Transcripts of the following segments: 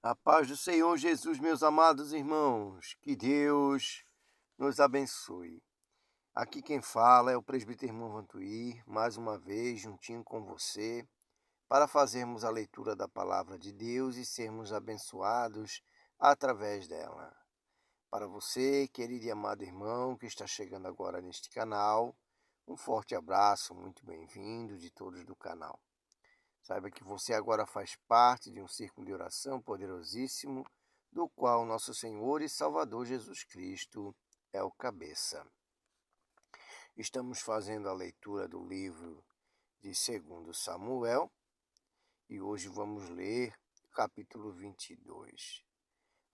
A paz do Senhor Jesus, meus amados irmãos, que Deus nos abençoe. Aqui quem fala é o presbítero irmão Vantuir, mais uma vez juntinho com você, para fazermos a leitura da palavra de Deus e sermos abençoados através dela. Para você, querido e amado irmão que está chegando agora neste canal, um forte abraço, muito bem-vindo de todos do canal. Saiba que você agora faz parte de um círculo de oração poderosíssimo, do qual nosso Senhor e Salvador Jesus Cristo é o cabeça. Estamos fazendo a leitura do livro de 2 Samuel e hoje vamos ler o capítulo 22,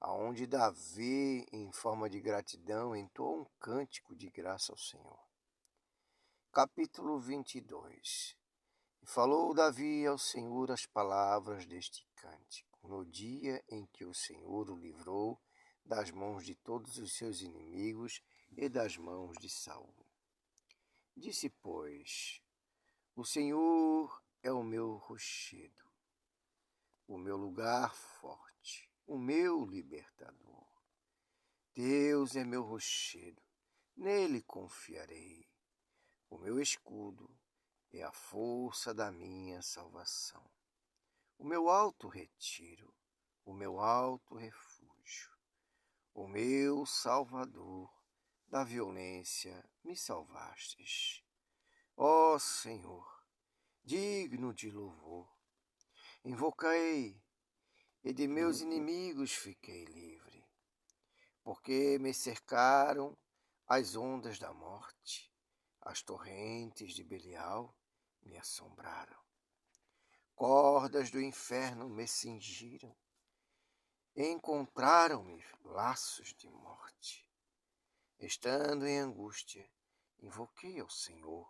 aonde Davi, em forma de gratidão, entoa um cântico de graça ao Senhor. Capítulo 22. E falou Davi ao Senhor as palavras deste cântico, no dia em que o Senhor o livrou das mãos de todos os seus inimigos e das mãos de Saul. Disse, pois, o Senhor é o meu rochedo, o meu lugar forte, o meu libertador. Deus é meu rochedo, nele confiarei, o meu escudo é a força da minha salvação. O meu alto retiro, o meu alto refúgio, o meu Salvador, da violência me salvastes. Ó Senhor, digno de louvor, invocai, e de meus inimigos fiquei livre, porque me cercaram as ondas da morte, as torrentes de Belial me assombraram. Cordas do inferno me cingiram, encontraram-me laços de morte. Estando em angústia, invoquei ao Senhor,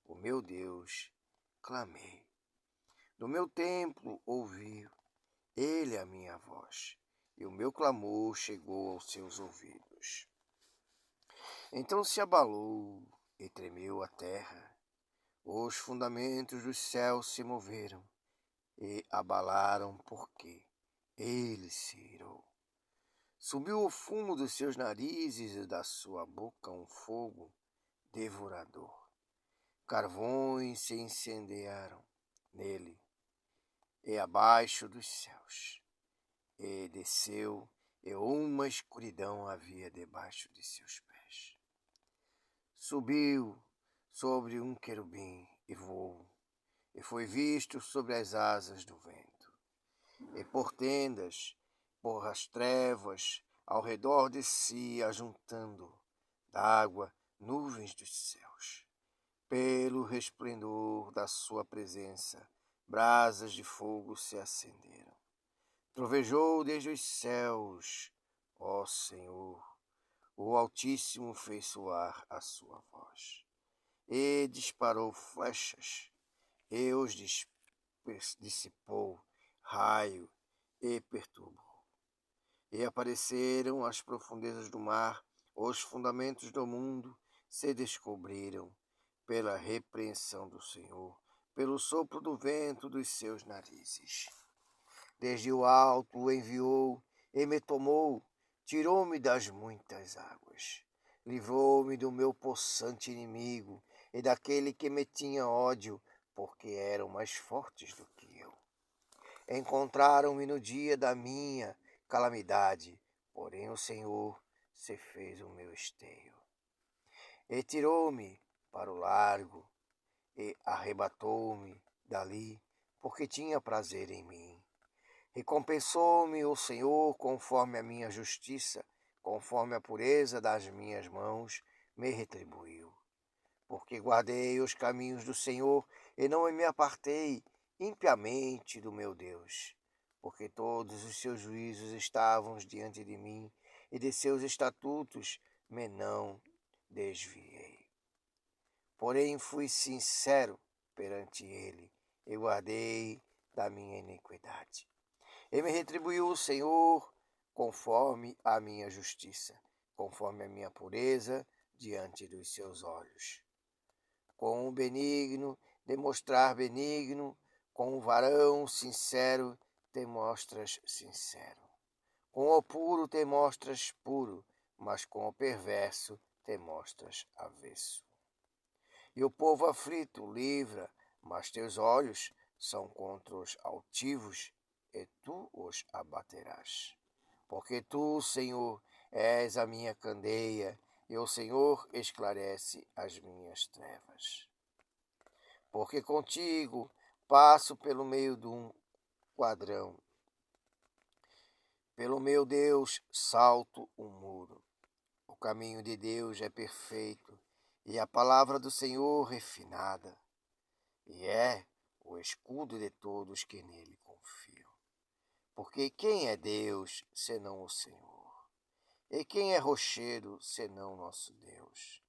o meu Deus, clamei. Do meu templo ouviu ele a minha voz, e o meu clamor chegou aos seus ouvidos. Então se abalou e tremeu a terra, os fundamentos dos céus se moveram e abalaram, porque ele se irou. Subiu o fumo dos seus narizes e da sua boca um fogo devorador. Carvões se incendiaram nele e abaixo dos céus. E desceu, e uma escuridão havia debaixo de seus pés. Subiu sobre um querubim e voou, e foi visto sobre as asas do vento. E por tendas, por as trevas, ao redor de si, ajuntando d'água nuvens dos céus. Pelo resplendor da sua presença, brasas de fogo se acenderam. Trovejou desde os céus, ó Senhor, o Altíssimo fez soar a sua voz. E disparou flechas, e os dissipou, raio, e perturbou. E apareceram as profundezas do mar, os fundamentos do mundo se descobriram pela repreensão do Senhor, pelo sopro do vento dos seus narizes. Desde o alto o enviou e me tomou, tirou-me das muitas águas, livrou-me do meu possante inimigo e daquele que me tinha ódio, porque eram mais fortes do que eu. Encontraram-me no dia da minha calamidade, porém o Senhor se fez o meu esteio. E tirou-me para o largo e arrebatou-me dali, porque tinha prazer em mim. Recompensou-me o Senhor conforme a minha justiça, conforme a pureza das minhas mãos, me retribuiu. Porque guardei os caminhos do Senhor e não me apartei impiamente do meu Deus. Porque todos os seus juízos estavam diante de mim, e de seus estatutos me não desviei. Porém fui sincero perante ele, e guardei da minha iniquidade. E me retribuiu o Senhor conforme a minha justiça, conforme a minha pureza diante dos seus olhos. Com o benigno, demonstrar benigno, com o varão sincero, te mostras sincero. Com o puro te mostras puro, mas com o perverso te mostras avesso. E o povo aflito livra, mas teus olhos são contra os altivos, e tu os abaterás. Porque tu, Senhor, és a minha candeia, e o Senhor esclarece as minhas trevas. Porque contigo passo pelo meio de um quadrão. Pelo meu Deus salto um muro. O caminho de Deus é perfeito, e a palavra do Senhor refinada, e é o escudo de todos que nele confiam. Porque quem é Deus, senão o Senhor? E quem é rochedo, senão nosso Deus?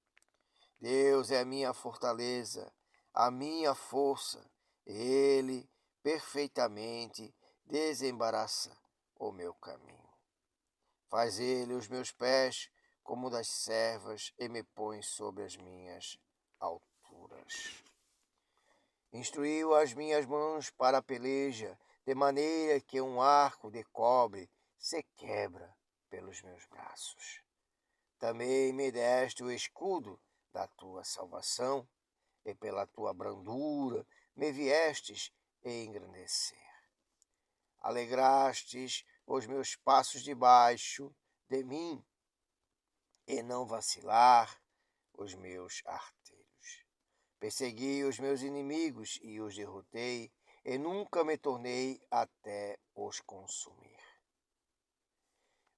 Deus é a minha fortaleza, a minha força. Ele perfeitamente desembaraça o meu caminho. Faz ele os meus pés como das servas e me põe sobre as minhas alturas. Instruiu as minhas mãos para a peleja, de maneira que um arco de cobre se quebra pelos meus braços. Também me deste o escudo da tua salvação, e pela tua brandura me viestes engrandecer. Alegrastes os meus passos debaixo de mim, e não vacilar os meus artelhos. Persegui os meus inimigos e os derrotei, e nunca me tornei até os consumir.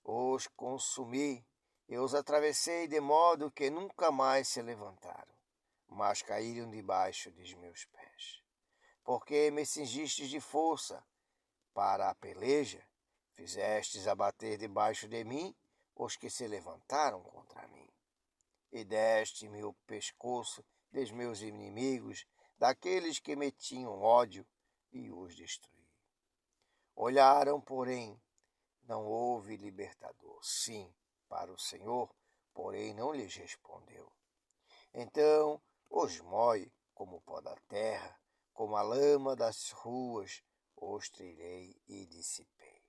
Os consumi, e os atravessei de modo que nunca mais se levantaram, mas caíram debaixo dos meus pés. Porque me cingistes de força para a peleja, fizestes abater debaixo de mim os que se levantaram contra mim. E deste-me o pescoço dos meus inimigos, daqueles que me tinham ódio, e os destruí. Olharam, porém, não houve libertador. Sim, para o Senhor, porém não lhes respondeu. Então os mói como o pó da terra, como a lama das ruas, os trilhei e dissipei.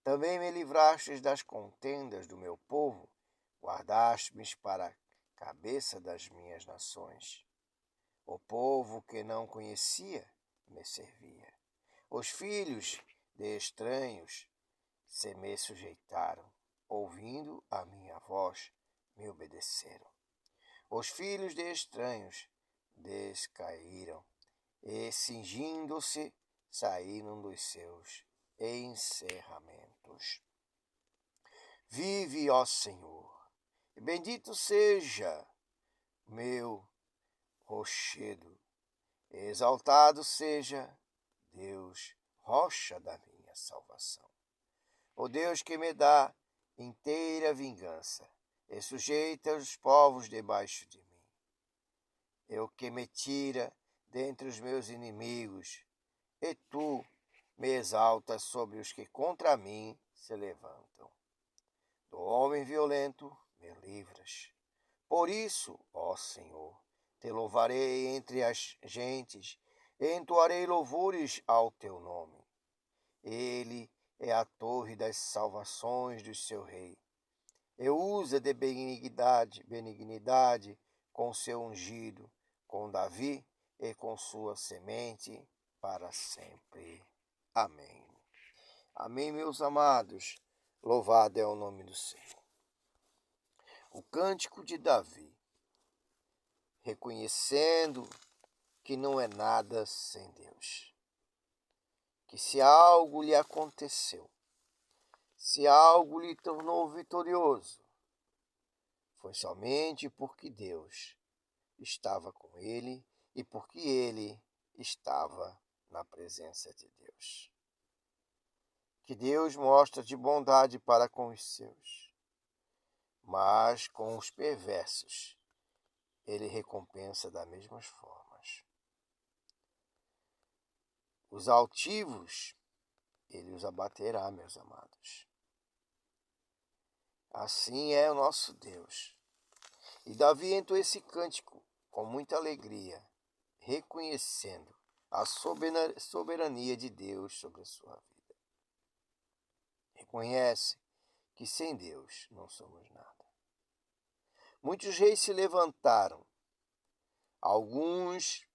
Também me livrastes das contendas do meu povo, guardaste-me para a cabeça das minhas nações. O povo que não conhecia me servia. Os filhos de estranhos se me sujeitaram, ouvindo a minha voz, me obedeceram. Os filhos de estranhos descaíram, e cingindo-se, saíram dos seus encerramentos. Vive, ó Senhor, e bendito seja meu rochedo, exaltado seja Deus, rocha da minha salvação. O Deus que me dá inteira vingança, e sujeita os povos debaixo de mim. É o que me tira dentre os meus inimigos, e tu me exaltas sobre os que contra mim se levantam. Do homem violento me livras. Por isso, ó Senhor, te louvarei entre as gentes, e entoarei louvores ao teu nome. Ele é a torre das salvações do seu rei. E usa de benignidade com seu ungido, com Davi e com sua semente para sempre. Amém. Amém, meus amados. Louvado é o nome do Senhor. O cântico de Davi, reconhecendo que não é nada sem Deus. Que se algo lhe aconteceu, se algo lhe tornou vitorioso, foi somente porque Deus estava com ele e porque ele estava na presença de Deus. Que Deus mostra de bondade para com os seus, mas com os perversos ele recompensa das mesmas formas. Os altivos ele os abaterá, meus amados. Assim é o nosso Deus. E Davi entrou esse cântico com muita alegria, reconhecendo a soberania de Deus sobre a sua vida. reconhece que sem Deus não somos nada. Muitos reis se levantaram, alguns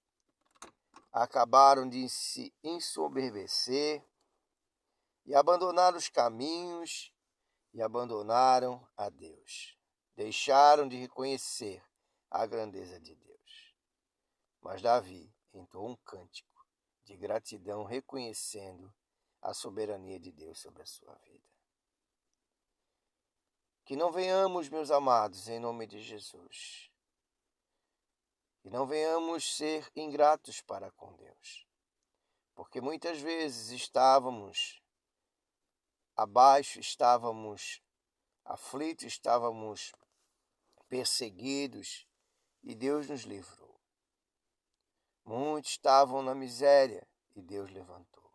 acabaram de se ensoberbecer e abandonaram os caminhos e abandonaram a Deus. Deixaram de reconhecer a grandeza de Deus. Mas Davi entoou um cântico de gratidão, reconhecendo a soberania de Deus sobre a sua vida. Que não venhamos, meus amados, em nome de Jesus, que não venhamos ser ingratos para com Deus, porque muitas vezes estávamos abaixo, estávamos aflitos, estávamos perseguidos e Deus nos livrou. Muitos estavam na miséria e Deus levantou.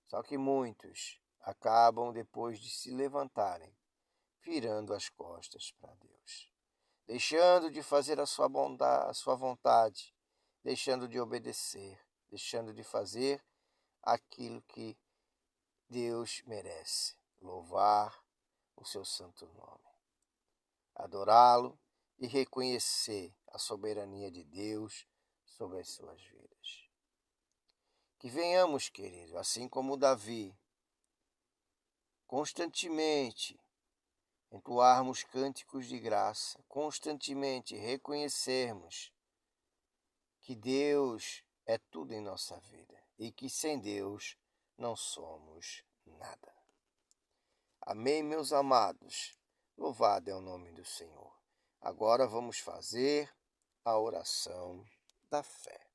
Só que muitos acabam, depois de se levantarem, virando as costas para Deus, deixando de fazer a sua vontade, deixando de obedecer, deixando de fazer aquilo que Deus merece, louvar o seu santo nome, adorá-lo e reconhecer a soberania de Deus sobre as suas vidas. Que venhamos, querido, assim como Davi, constantemente entoarmos cânticos de graça, constantemente reconhecermos que Deus é tudo em nossa vida e que sem Deus não somos nada. Amém, meus amados? Louvado é o nome do Senhor. Agora vamos fazer a oração da fé.